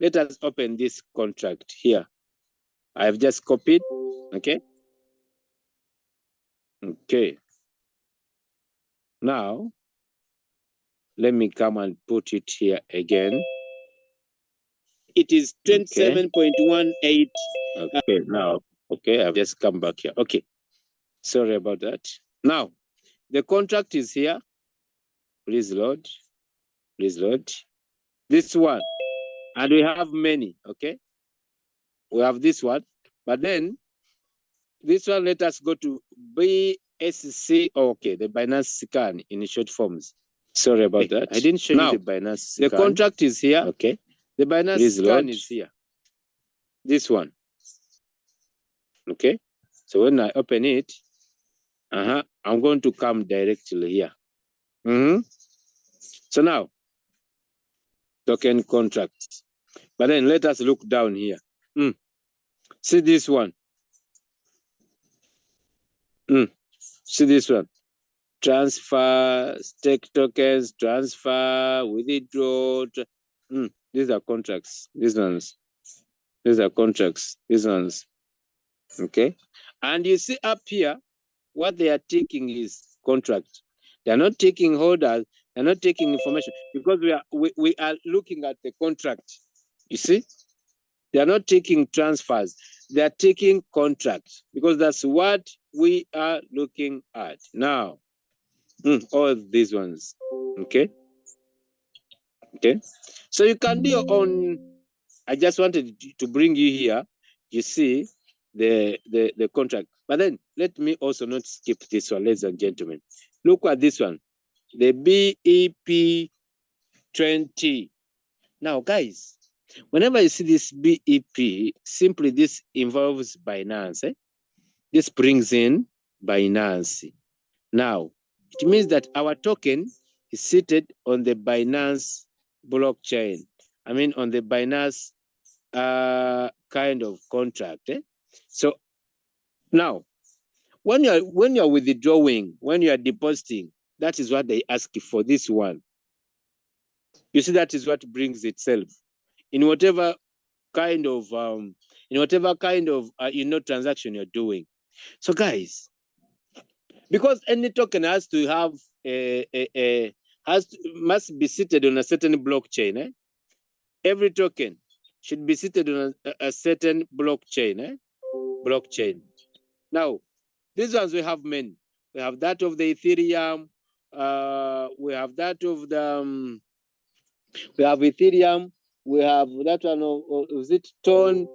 let us open this contract here. I've just copied, okay? Okay. Now, let me come and put it here again. It is 27.18. Okay, now, okay, I've just come back here. Okay, sorry about that. Now, the contract is here. Please load, please load. This one, and we have many, okay? We have this one, but then this one, let us go to BSC, okay, the Binance scan in short forms. Sorry about that. I didn't show you the Binance scan. The contract is here, okay? The Binance scan is here. This one, okay? So when I open it, I'm going to come directly here. So now, token contract. But then let us look down here. See this one. See this one. Transfer, stake tokens, transfer, withdraw. These are contracts. These ones. These are contracts. These ones. Okay. And you see up here, what they are taking is contract. They are not taking holders. They are not taking information because we are looking at the contract. You see, they are not taking transfers. They are taking contracts because that's what we are looking at now. All these ones. Okay. Okay. So you can do your own. I just wanted to bring you here. You see the contract. But then let me also not skip this one, ladies and gentlemen. Look at this one. The BEP 20. Now, guys, whenever you see this BEP, simply this involves Binance. This brings in Binance. Now, it means that our token is seated on the Binance blockchain. I mean, on the Binance kind of contract. So now, when you're withdrawing, when you are depositing, that is what they ask you for this one. You see, that is what brings itself in whatever kind of transaction you're doing. So guys, because any token has to have must be seated on a certain blockchain. Every token should be seated on a certain blockchain. Blockchain. Now, these ones we have many. We have that of the Ethereum. We have that of the. We have Ethereum. We have that one of is it Tone?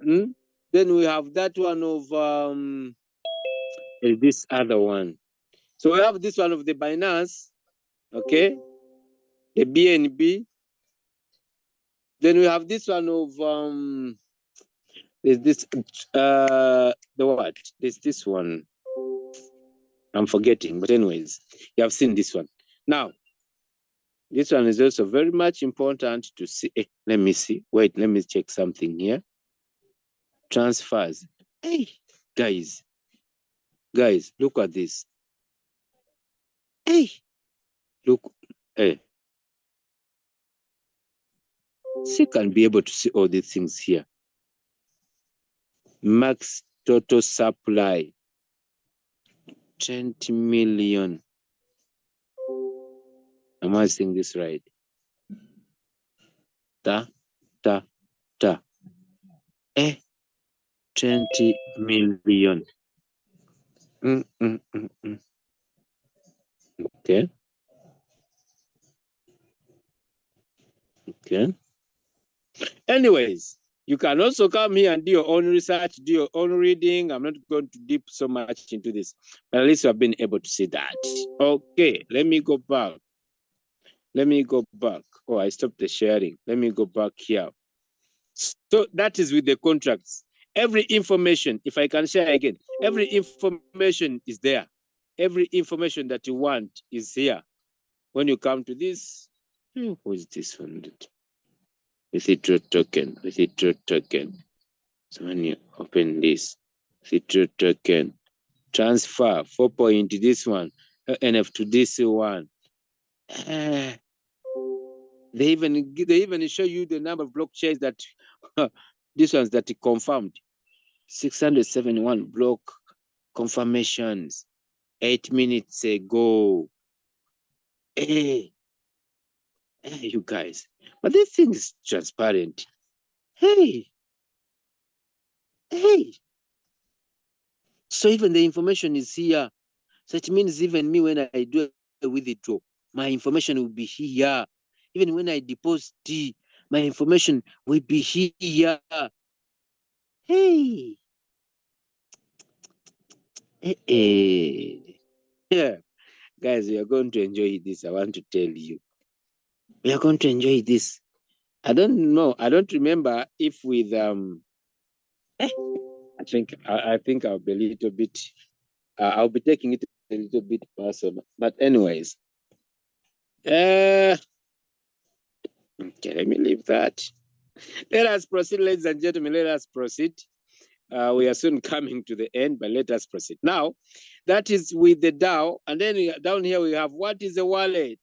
Then we have that one of this other one. So we have this one of the Binance, okay, the BNB. Then we have this one of there's this the what? There's this one. I'm forgetting, but anyways, you have seen this one. Now, this one is also very much important to see. Let me see. Wait, let me check something here. Transfers. Hey, guys, look at this. Hey, look. Hey. So you can be able to see all these things here. Max total supply, 20 million. Am I saying this right? 20 million. Okay. Okay. Anyways, you can also come here and do your own research, do your own reading. I'm not going to deep so much into this, but at least you have been able to see that. Okay, let me go back. Oh, I stopped the sharing. Let me go back here. So that is with the contracts. Every information, if I can share again, every information is there. Every information that you want is here. When you come to this, who is this one? Withdraw token. So when you open this, withdraw token, transfer 4 point this one, NF to this one. They even show you the number of blockchains that this one's that it confirmed. 671 block confirmations 8 minutes ago. Hey, hey, you guys. But this thing is transparent. Hey, hey. So even the information is here. So it means even me, when I do a withdraw, my information will be here. Even when I deposit, my information will be here. Hey. Hey, hey. Yeah. Guys, we are going to enjoy this. I want to tell you. We are going to enjoy this. I don't know. I don't remember if with I think I'll be a little bit I'll be taking it a little bit personal. But anyways, okay, let me leave that. Let us proceed, ladies and gentlemen. Let us proceed. We are soon coming to the end, but let us proceed. Now, that is with the DAO. And then down here we have what is a wallet?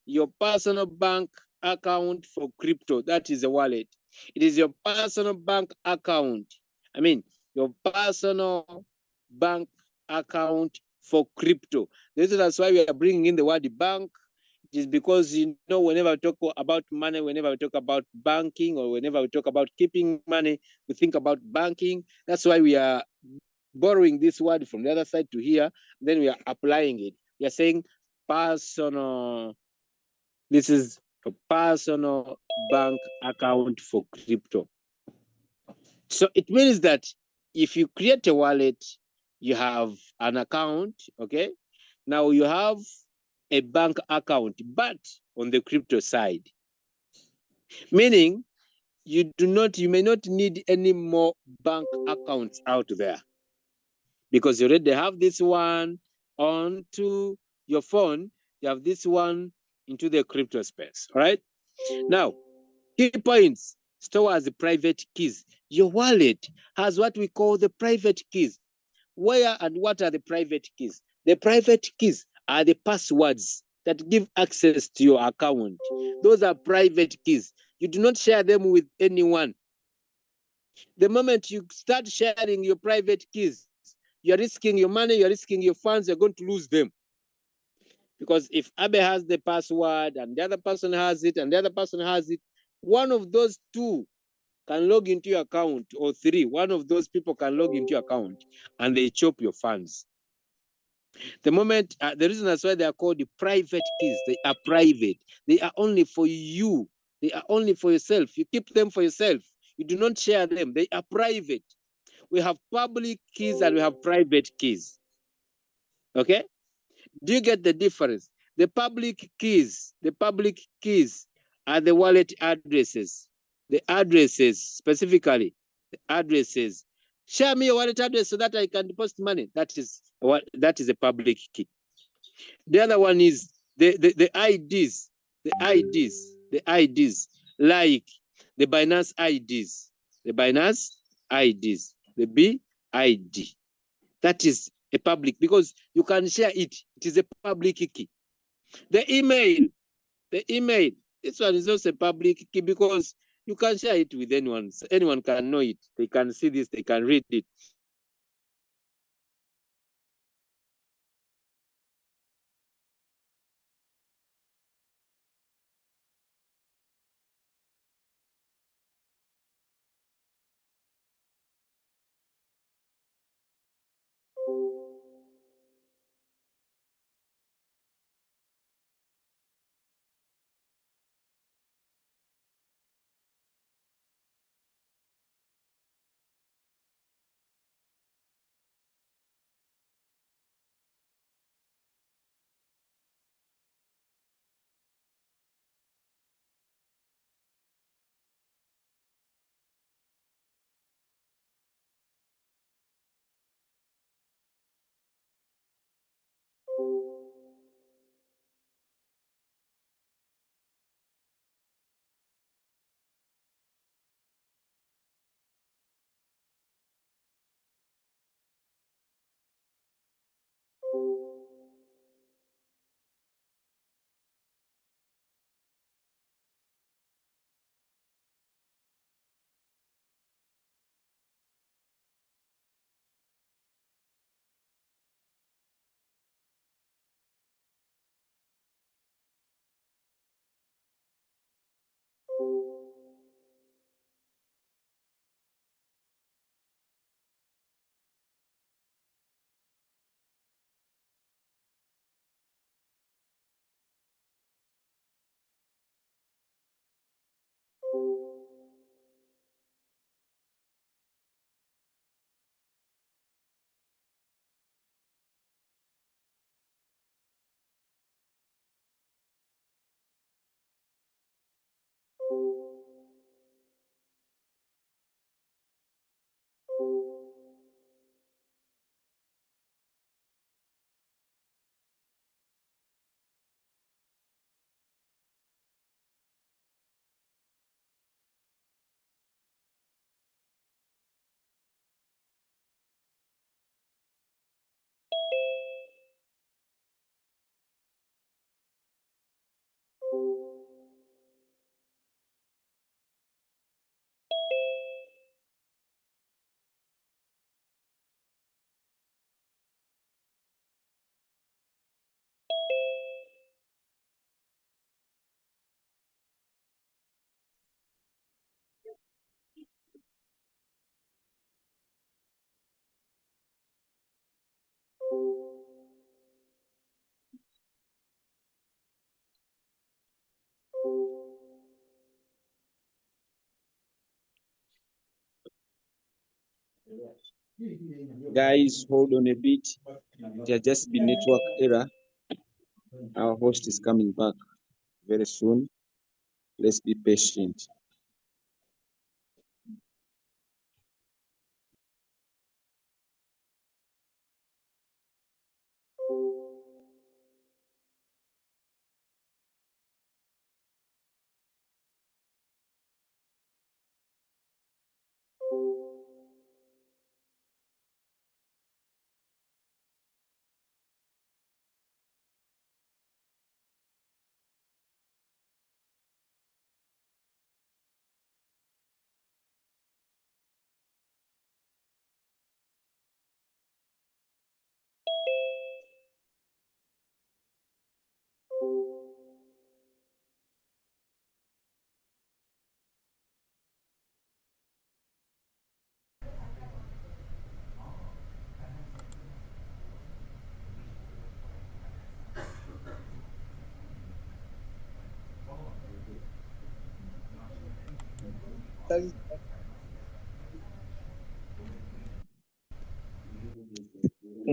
Your personal bank account for crypto. That is a wallet. It is your personal bank account. I mean, your personal bank account for crypto. That's why we are bringing in the word bank. It is because, whenever we talk about money, whenever we talk about banking, or whenever we talk about keeping money, we think about banking. That's why we are borrowing this word from the other side to here. Then we are applying it. We are saying personal. This is a personal bank account for crypto. So it means that if you create a wallet, you have an account, okay? Now you have a bank account, but on the crypto side, meaning you may not need any more bank accounts out there, because you already have this one onto your phone. You have this one into the crypto space, all right? Now, key points: store as the private keys. Your wallet has what we call the private keys. Where and what are the private keys? The private keys are the passwords that give access to your account. Those are private keys. You do not share them with anyone. The moment you start sharing your private keys, you're risking your money, you're risking your funds, you're going to lose them. Because if Abe has the password and the other person has it and the other person has it, one of those two can log into your account, or three, one of those people can log into your account and they chop your funds. The moment, the reason that's why they are called the private keys, they are private. They are only for you. They are only for yourself. You keep them for yourself. You do not share them. They are private. We have public keys and we have private keys. Okay? Do you get the difference? The public keys are the wallet addresses. The addresses, specifically, the addresses. Share me your wallet address so that I can deposit money. That is a public key. The other one is the IDs, like the Binance IDs, the BID. That is a public, because you can share it. It is a public key. The email, this one is also a public key, because you can share it with anyone. Anyone can know it. They can see this, they can read it. Guys, hold on a bit. There just been network error. Our host is coming back very soon. Let's be patient.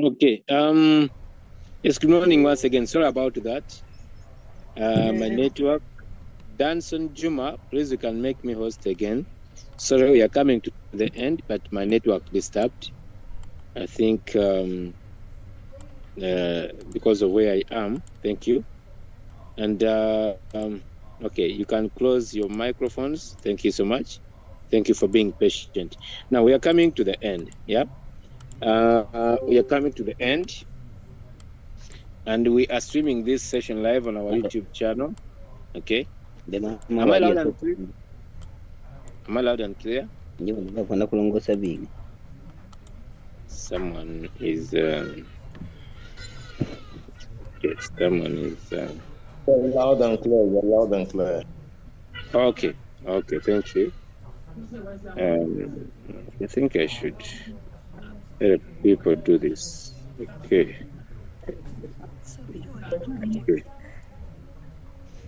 Okay. Yes, good morning once again. Sorry about that. My network. Danson Juma, please, you can make me host again. Sorry, we are coming to the end, but my network disturbed. I think because of where I am. Thank you. And okay, you can close your microphones. Thank you so much. Thank you for being patient. Now we are coming to the end. Yeah. We are coming to the end. And we are streaming this session live on our YouTube channel. Okay. Am I loud and clear? Am I loud and clear? Someone is yes, someone is loud and clear. You're loud and clear. okay. Okay, thank you. I think I should let people do this. Okay. Okay.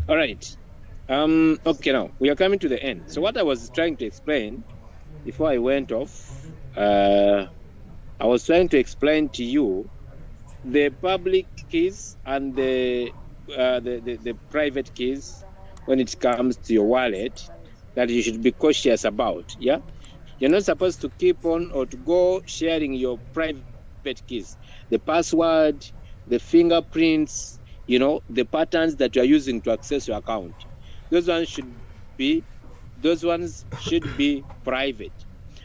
All right. Okay, now we are coming to the end. So what I was trying to explain before I went off, I was trying to explain to you the public keys and the private keys when it comes to your wallet that you should be cautious about. Yeah, you're not supposed to keep on or to go sharing your private keys, the password, the fingerprints, you know, the patterns that you're using to access your account. Those ones should be private.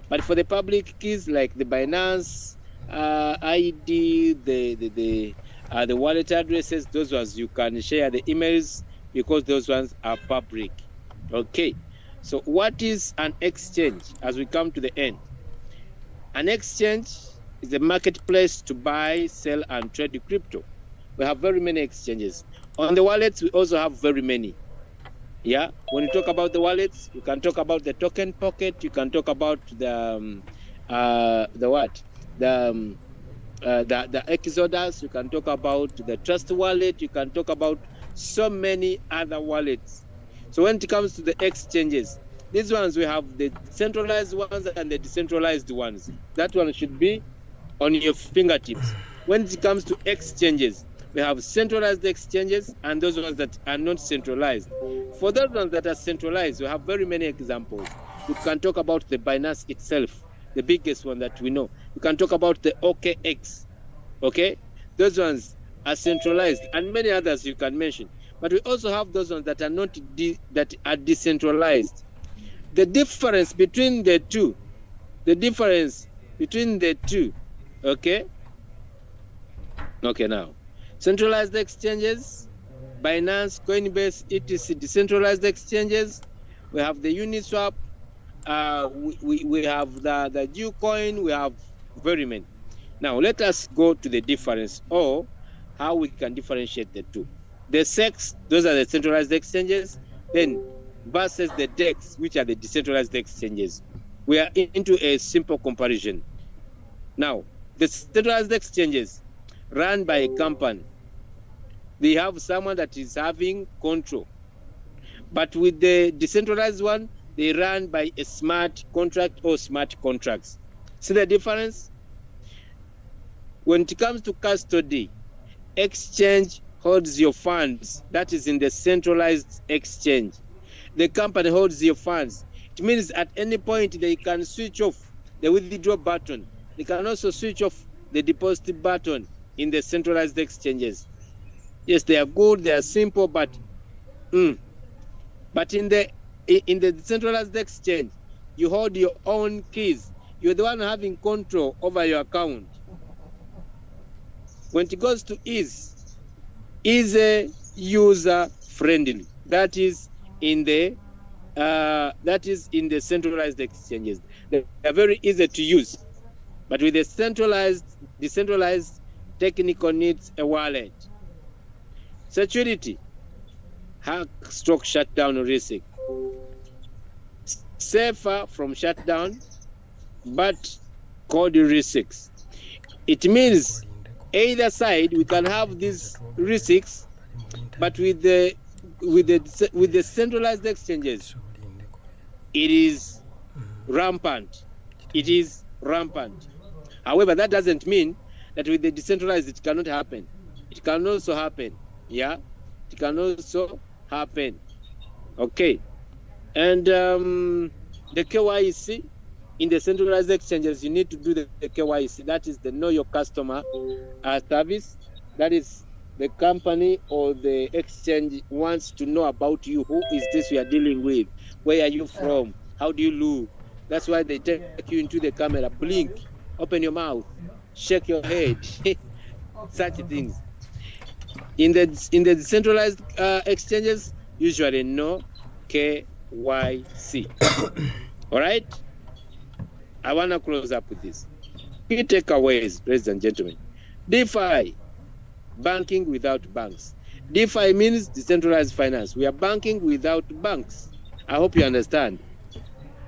But for the public keys like the Binance ID, the wallet addresses, those ones you can share the emails because those ones are public. Okay. So what is an exchange as we come to the end? An exchange is a marketplace to buy, sell, and trade crypto. We have very many exchanges. On the wallets, we also have very many. Yeah, when you talk about the wallets, you can talk about the token pocket, you can talk about the what? The Exodus, you can talk about the Trust wallet, you can talk about so many other wallets. So when it comes to the exchanges, these ones we have the centralized ones and the decentralized ones. That one should be on your fingertips. When it comes to exchanges, we have centralized exchanges and those ones that are not centralized. For those ones that are centralized, we have very many examples. You can talk about the Binance itself, the biggest one that we know. You can talk about the OKX, okay? Those ones are centralized and many others you can mention. But we also have those ones that are not that are decentralized. The difference between the two, okay? Okay, now, centralized exchanges, Binance, Coinbase, etc. Decentralized exchanges, we have the Uniswap, we have the Ucoin, we have very many. Now, let us go to the difference or how we can differentiate the two. The SEX, those are the centralized exchanges, then versus the DEX, which are the decentralized exchanges. We are into a simple comparison. Now, the centralized exchanges run by a company. They have someone that is having control. But with the decentralized one, they run by a smart contract or smart contracts. See the difference? When it comes to custody, exchange holds your funds. That is in the centralized exchange. The company holds your funds. It means at any point they can switch off the withdraw button. They can also switch off the deposit button in the centralized exchanges. Yes, they are good, they are simple, but in the decentralized exchange, you hold your own keys. You're the one having control over your account. When it goes to ease user friendly. That is in the centralized exchanges. They are very easy to use. But with the decentralized technical needs a wallet. Security, hack, stroke, shutdown risk. Safer from shutdown, but code risks. It means either side we can have these risks, but with the centralized exchanges, it is rampant. It is rampant. However, that doesn't mean that with the decentralized it cannot happen. It can also happen. Yeah, it can also happen. Okay, and the KYC in the centralized exchanges, you need to do the KYC. That is the know your customer service. That is the company or the exchange wants to know about you. Who is this we are dealing with? Where are you from? How do you look? That's why they take you into the camera, blink, open your mouth, shake your head, such things. In the decentralized exchanges, usually no KYC. All right? I want to close up with this. Key takeaways, ladies and gentlemen. DeFi, banking without banks. DeFi means decentralized finance. We are banking without banks. I hope you understand.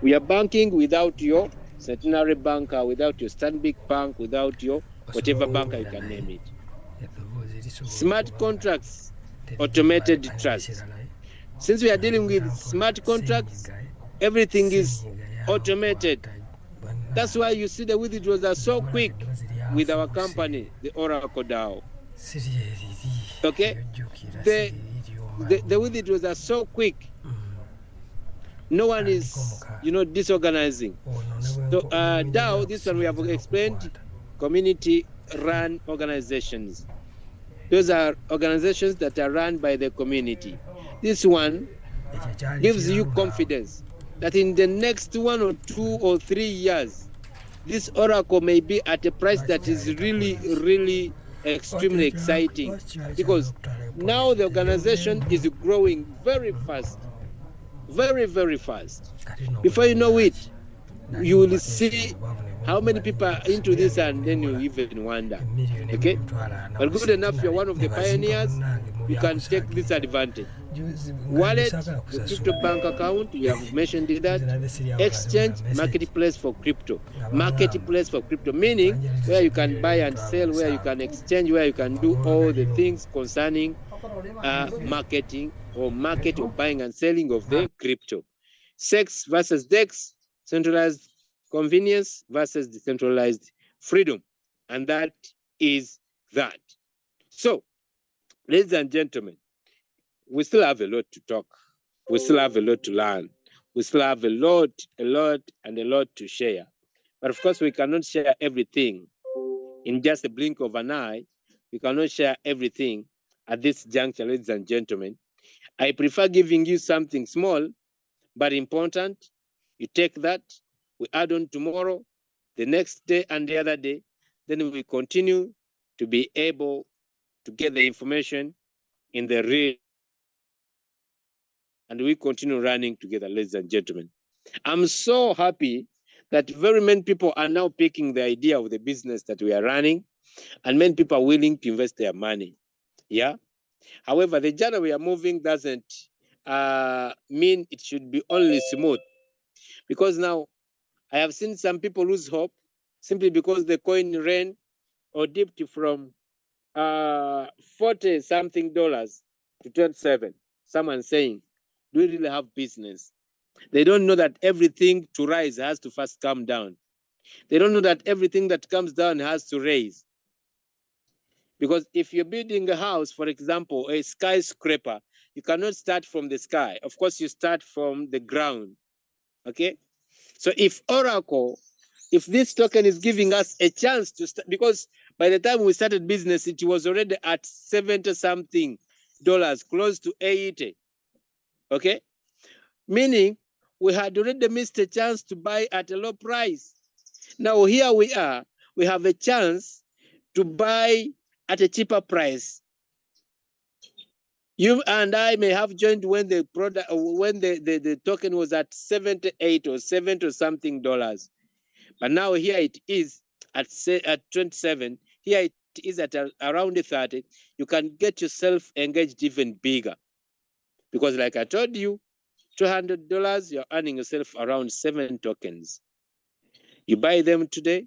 We are banking without your centenary banker, without your Stanbic Bank, without your whatever banker you can name it. Smart contracts, automated trust. Since we are dealing with smart contracts, everything is automated. That's why you see the withdrawals are so quick with our company, the Oracle DAO. Okay? The withdrawals are so quick. No one is, disorganizing. So DAO, this one we have explained, community-run organizations. Those are organizations that are run by the community. This one gives you confidence that in the next 1 or 2 or 3 years, this Oracle may be at a price that is really, really extremely exciting, because now the organization is growing very fast, very, very fast. Before you know it, you will see how many people are into this, and then you even wonder. Okay, but good enough, you're one of the pioneers. you can take this advantage. Wallet, the crypto bank account, you have mentioned that. Exchange, marketplace for crypto. Marketplace for crypto, meaning where you can buy and sell, where you can exchange, where you can do all the things concerning marketing or market or buying and selling of the crypto. Sex versus DEX, centralized convenience versus decentralized freedom. And that is that. So, ladies and gentlemen, we still have a lot to talk. We still have a lot to learn. We still have a lot to share. But of course, we cannot share everything in just a blink of an eye. We cannot share everything at this juncture, ladies and gentlemen. I prefer giving you something small but important. You take that, we add on tomorrow, the next day, and the other day. Then we continue to be able to get the information in the real, and we continue running together, ladies and gentlemen. I'm so happy that very many people are now picking the idea of the business that we are running, and many people are willing to invest their money. Yeah. However, the journey we are moving doesn't mean it should be only smooth, because now I have seen some people lose hope simply because the coin ran or dipped from 40 something dollars to 27. Someone saying, do we really have business? They don't know that everything to rise has to first come down. They don't know that everything that comes down has to raise. Because if you're building a house, for example, a skyscraper, you cannot start from the sky. Of course, you start from the ground. Okay? So if Oracle, if this token is giving us a chance to start, because by the time we started business, it was already at 70 something dollars, close to 80. Okay? Meaning we had already missed a chance to buy at a low price. Now here we are, we have a chance to buy at a cheaper price. You and I may have joined when the product, when the token was at 78 or 70 or something dollars. But now here it is at 27. Here it is at around 30. You can get yourself engaged even bigger. Because like I told you, $200, you're earning yourself around 7 tokens. You buy them today,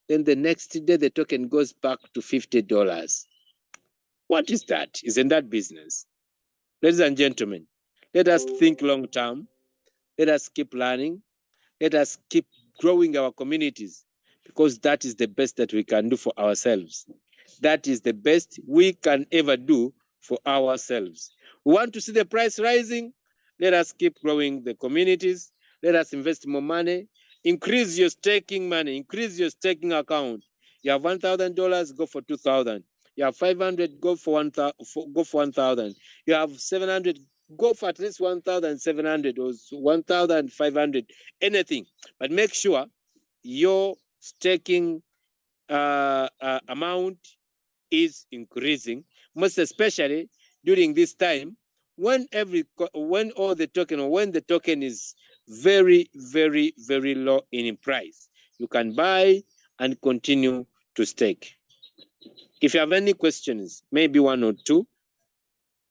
then the next day the token goes back to $50. What is that? Isn't that business? Ladies and gentlemen, let us think long term. Let us keep learning. Let us keep growing our communities, because that is the best that we can do for ourselves. That is the best we can ever do for ourselves. We want to see the price rising. Let us keep growing the communities. Let us invest more money. Increase your staking money. Increase your staking account. You have $1,000, go for 2,000. You have 500, go for 1,000. You have 700, go for at least 1,700 or 1,500, anything. But make sure your staking amount is increasing, most especially during this time when all the token, or when the token is very, very, very low in price. You can buy and continue to stake. If you have any questions, maybe one or two,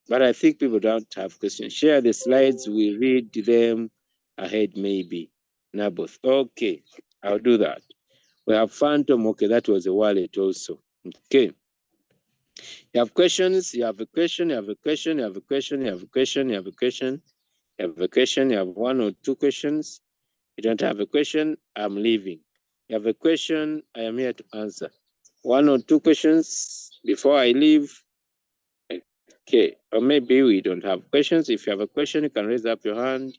but I think people don't have questions. Share the slides, we read them ahead, maybe. Naboth. Okay, I'll do that. We have Phantom. Okay, that was a wallet also. Okay. You have questions, you have a question, you have a question, you have a question, you have a question, you have a question, you have a question, you have one or two questions. You don't have a question, I'm leaving. You have a question, I am here to answer. One or two questions before I leave. Okay, or maybe we don't have questions. If you have a question, you can raise up your hand.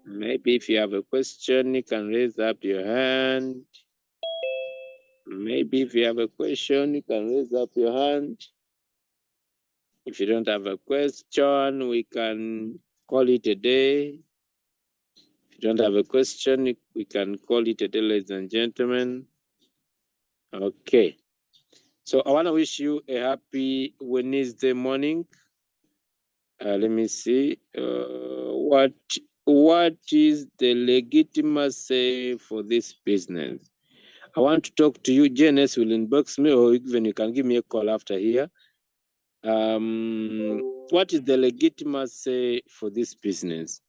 Maybe if you have a question, you can raise up your hand. Maybe if you have a question, you can raise up your hand. If you don't have a question, we can call it a day. If you don't have a question, we can call it a day, ladies and gentlemen. Okay. So I want to wish you a happy Wednesday morning. Let me see. What is the legitimacy for this business? I want to talk to you. JNS will inbox me, or even you can give me a call after here. What is the legitimacy for this business?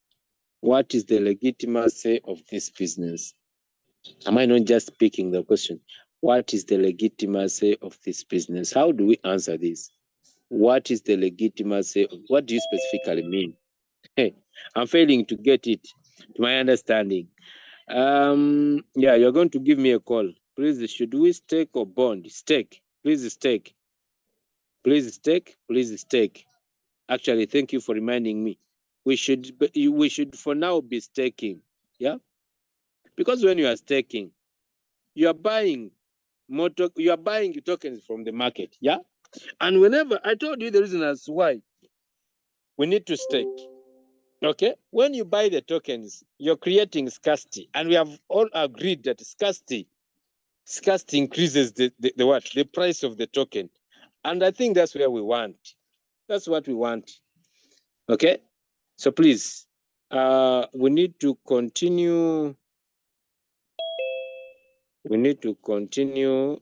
What is the legitimacy of this business? Am I not just speaking the question? What is the legitimacy of this business? How do we answer this? What is the legitimacy? What do you specifically mean? Hey, I'm failing to get it, to my understanding. Yeah, you're going to give me a call. Please, should we stake or bond? Stake. Please stake. Please stake. Please stake. Actually, thank you for reminding me. We should for now be staking. Yeah, because when you are staking, you are buying you are buying tokens from the market. Yeah, and whenever I told you the reason as why we need to stake. Okay, when you buy the tokens, you're creating scarcity, and we have all agreed that scarcity increases the what? The price of the token. And I think that's where we want. That's what we want. Okay, so please, we need to continue. We need to continue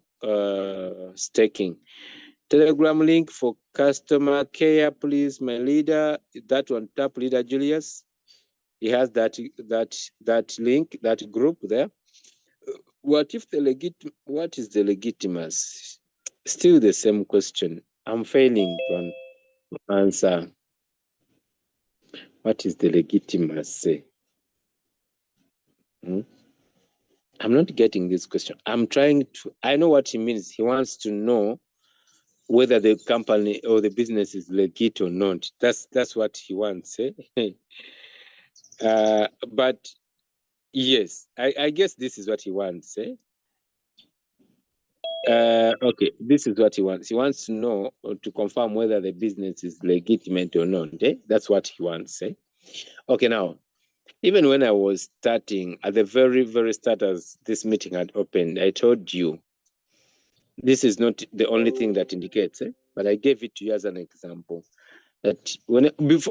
staking. Telegram link for customer care, please, my leader. That one, top leader Julius. He has that link, that group there. What is the legitimacy? Still the same question. I'm failing to answer. What is the legitimacy? I'm not getting this question. I'm trying to, I know what he means. He wants to know whether the company or the business is legit or not. That's what he wants. But yes, I guess this is what he wants. Okay, this is what he wants. He wants to know or to confirm whether the business is legitimate or not. That's what he wants. Okay, now, even when I was starting at the very, very start as this meeting had opened, I told you this is not the only thing that indicates, but I gave it to you as an example. That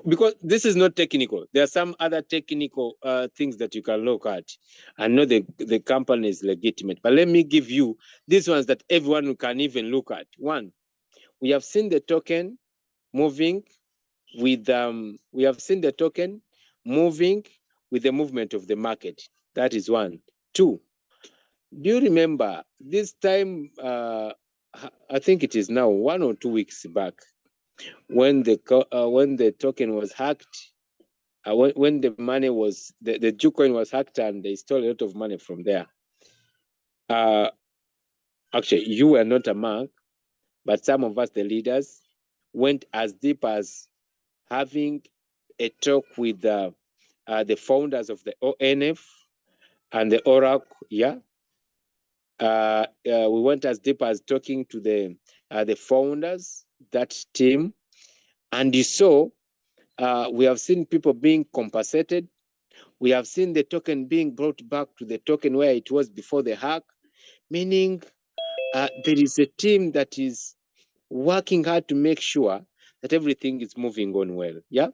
because this is not technical, there are some other technical things that you can look at and know the company is legitimate. But let me give you these ones that everyone can even look at. One, we have seen the token moving with the movement of the market. That is one. Two, do you remember this time? I think it is now 1 or 2 weeks back when the token was hacked. When the money was the Jucoin was hacked and they stole a lot of money from there. Actually, you were not among, but some of us, the leaders, went as deep as having a talk with the founders of the ONF and the Oracle. Yeah, we went as deep as talking to the founders, that team, and you saw we have seen people being compensated. We have seen the token being brought back to the token where it was before the hack, meaning there is a team that is working hard to make sure that everything is moving on well. Yeah.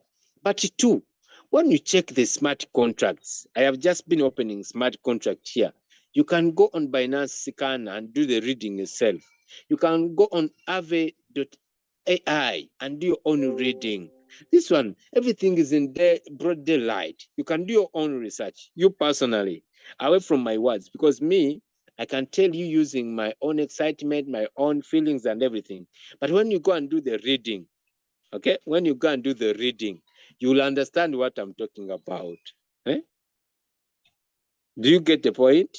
But two, when you check the smart contracts, I have just been opening smart contract here. You can go on Binance Scan and do the reading yourself. You can go on Aave.ai and do your own reading. This one, everything is in broad daylight. You can do your own research. You personally, away from my words, because me, I can tell you using my own excitement, my own feelings and everything. But when you go and do the reading, okay, when you go and do the reading, you will understand what I'm talking about. Do you get the point?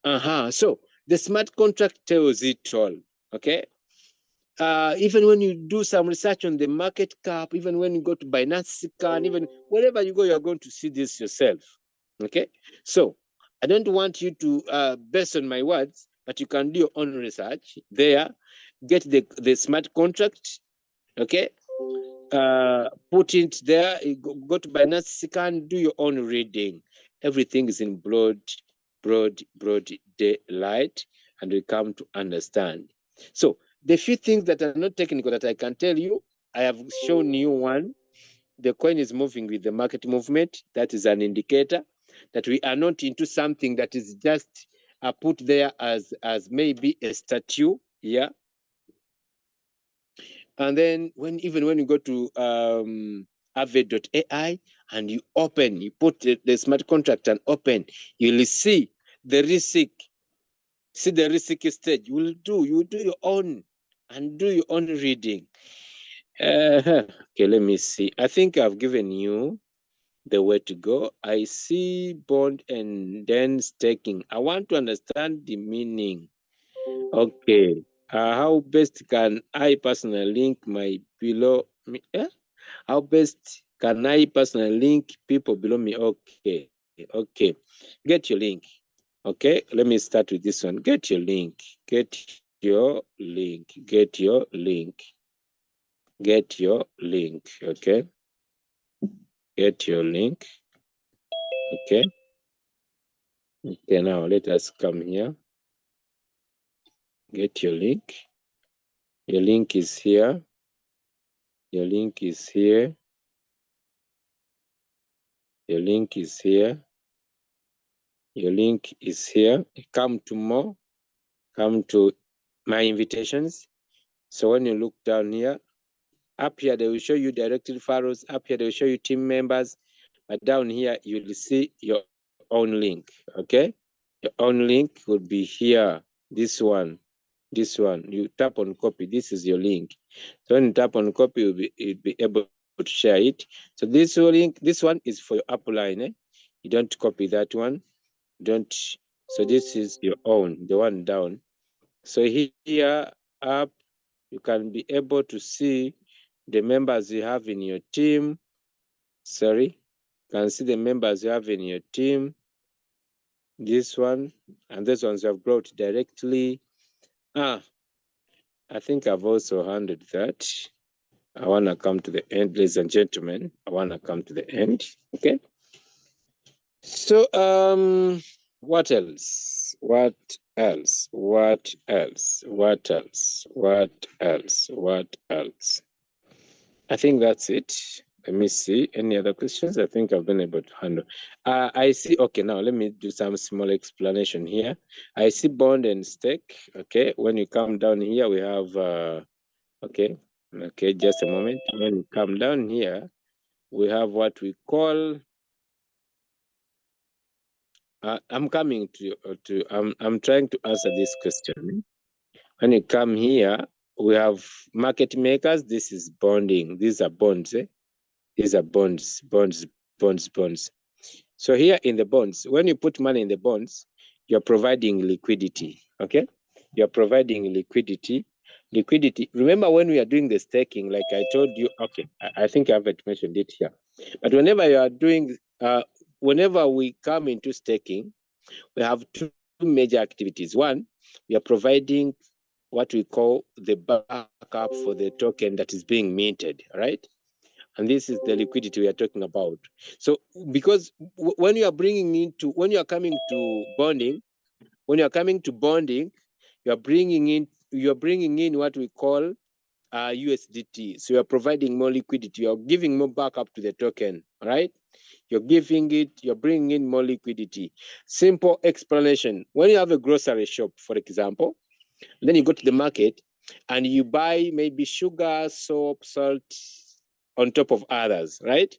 So the smart contract tells it all, okay? Even when you do some research on the market cap, even when you go to Binance Scan, even wherever you go, you're going to see this yourself, okay? So I don't want you to base on my words, but you can do your own research there, get the smart contract, okay? Put it there, go to Binance Scan, do your own reading. Everything is in broad daylight, and we come to understand. So the few things that are not technical that I can tell you, I have shown you one. The coin is moving with the market movement. That is an indicator that we are not into something that is just put there as maybe a statue. Yeah. And then when you go to Aave.ai and you put the smart contract and open, you'll see the risk. See the risk stage. You will do your own and do your own reading. Okay, let me see. I think I've given you the way to go. I see bond and then staking. I want to understand the meaning. Okay. How best can I personally link my below me? How best can I personally link people below me? Okay. Okay. Get your link. Okay. Let me start with this one. Get your link. Get your link. Get your link. Get your link. Okay. Get your link. Okay. Okay. Now let us come here. Get your link. Your link is here. Your link is here. Your link is here. Your link is here. Come to more. Come to my invitations. So when you look down here, up here, they will show you directory files. Up here, they will show you team members. But down here, you will see your own link, okay? Your own link would be here, this one. This one, you tap on copy. This is your link. So when you tap on copy, you'll be able to share it. So this link, this one is for your upline. Eh? You don't copy that one. Don't. So this is your own, the one down. So here up, you can be able to see the members you have in your team. Sorry, you can see the members you have in your team. This one and this ones you have brought directly. I think I've also handled that. I want to come to the end, ladies and gentlemen. I want to come to the end. Okay. So, what else? What else? What else? What else? What else? What else? I think that's it. Let me see. Any other questions? I think I've been able to handle. I see. Okay, now let me do some small explanation here. I see bond and stake. Okay, when you come down here, we have. Okay, just a moment. When you come down here, we have what we call. I'm coming to. I'm trying to answer this question. When you come here, we have market makers. This is bonding. These are bonds. These are bonds. So here in the bonds, when you put money in the bonds, you're providing liquidity. Okay, you're providing liquidity. Remember when we are doing the staking, like I told you. Okay, I think I haven't mentioned it here, but whenever you are doing, whenever we come into staking, we have two major activities. One, we are providing what we call the backup for the token that is being minted, right? And this is the liquidity we are talking about. So because when you are coming to bonding, you are bringing in what we call USDT. So you're providing more liquidity. You're giving more backup to the token, right? You're bringing in more liquidity. Simple explanation. When you have a grocery shop, for example, then you go to the market and you buy maybe sugar, soap, salt on top of others, right?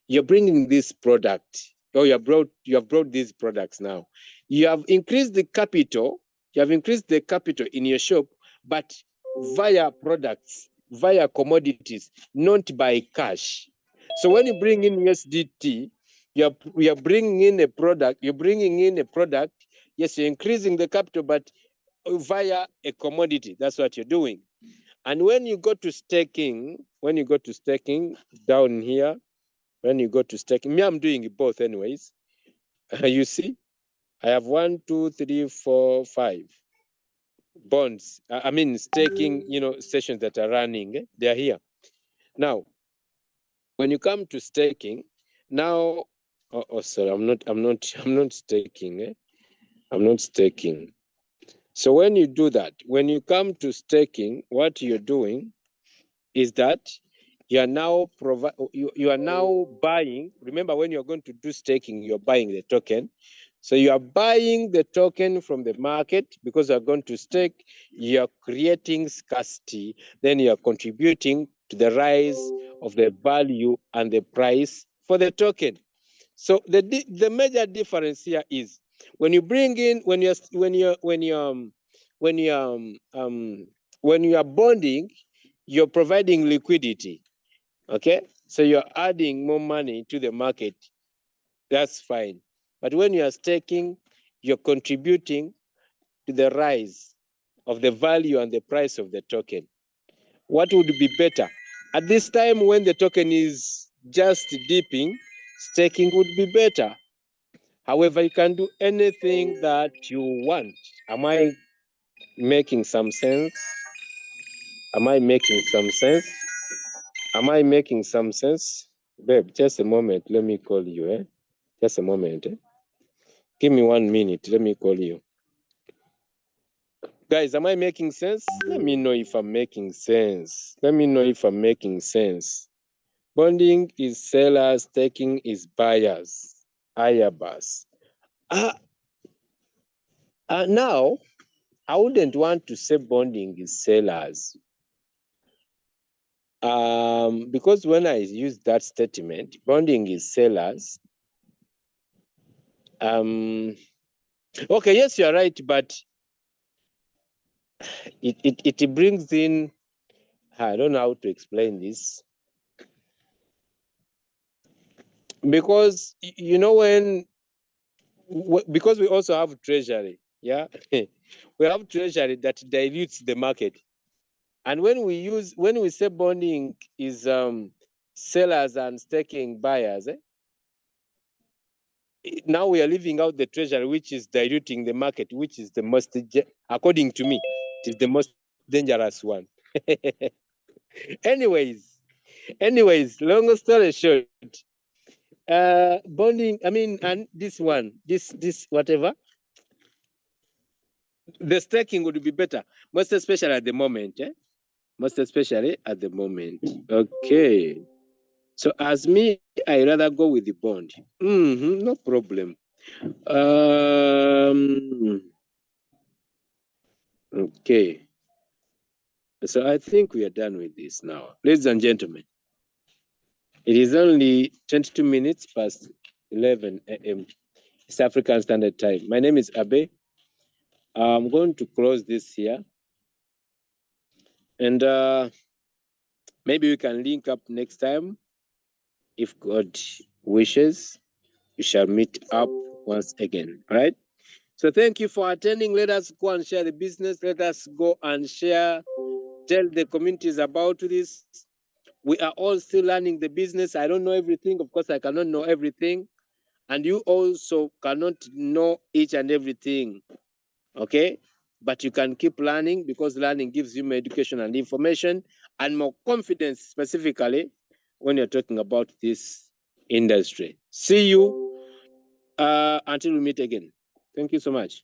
You're bringing this product, or you have brought these products now. You have increased the capital. You have increased the capital in your shop, but via products, via commodities, not by cash. So when you bring in USDT, you are bringing in a product. You're bringing in a product. Yes, you're increasing the capital, but via a commodity. That's what you're doing. And when you go to staking, down here, when you go to staking, me, I'm doing both anyways. You see, I have 1, 2, 3, 4, 5 bonds. I mean staking, sessions that are running. They are here. Now, when you come to staking, now, sorry, I'm not staking. I'm not staking. So when you do that, when you come to staking, what you're doing is that you are now buying. Remember, when you're going to do staking, you're buying the token. So you are buying the token from the market because you are going to stake, you are creating scarcity, then you are contributing to the rise of the value and the price for the token. So the major difference here is when you bring in when you are bonding, you're providing liquidity. Okay, so you're adding more money to the market. That's fine. But when you are staking, you're contributing to the rise of the value and the price of the token. What would be better? At this time when the token is just dipping, staking would be better. However, you can do anything that you want. Am I making some sense? Am I making some sense? Am I making some sense? Babe, just a moment. Let me call you. Just a moment. Give me 1 minute. Let me call you. Guys, am I making sense? Let me know if I'm making sense. Let me know if I'm making sense. Bonding is sellers, staking is buyers. Ayabas. Now, I wouldn't want to say bonding is sellers. Because when I use that statement, bonding is sellers. Okay, yes, you're right, but it brings in, I don't know how to explain this. Because, you know, because we also have treasury, yeah? We have treasury that dilutes the market. And when we say bonding is sellers and staking buyers, now we are leaving out the treasury, which is diluting the market, which is the most, according to me, it is the most dangerous one. anyways, long story short, bonding, I mean, and this one, this whatever, the staking would be better, most especially at the moment, most especially at the moment. Okay. So as me, I rather go with the bond. No problem. Okay. So I think we are done with this now. Ladies and gentlemen, it is only 22 minutes past 11 a.m. East African Standard Time. My name is Abe. I'm going to close this here. And maybe we can link up next time. If God wishes, we shall meet up once again. All right? So thank you for attending. Let us go and share the business. Let us go and share, tell the communities about this. We are all still learning the business. I don't know everything. Of course, I cannot know everything. And you also cannot know each and everything. Okay? But you can keep learning because learning gives you more education and information and more confidence, specifically when you're talking about this industry. See you until we meet again. Thank you so much.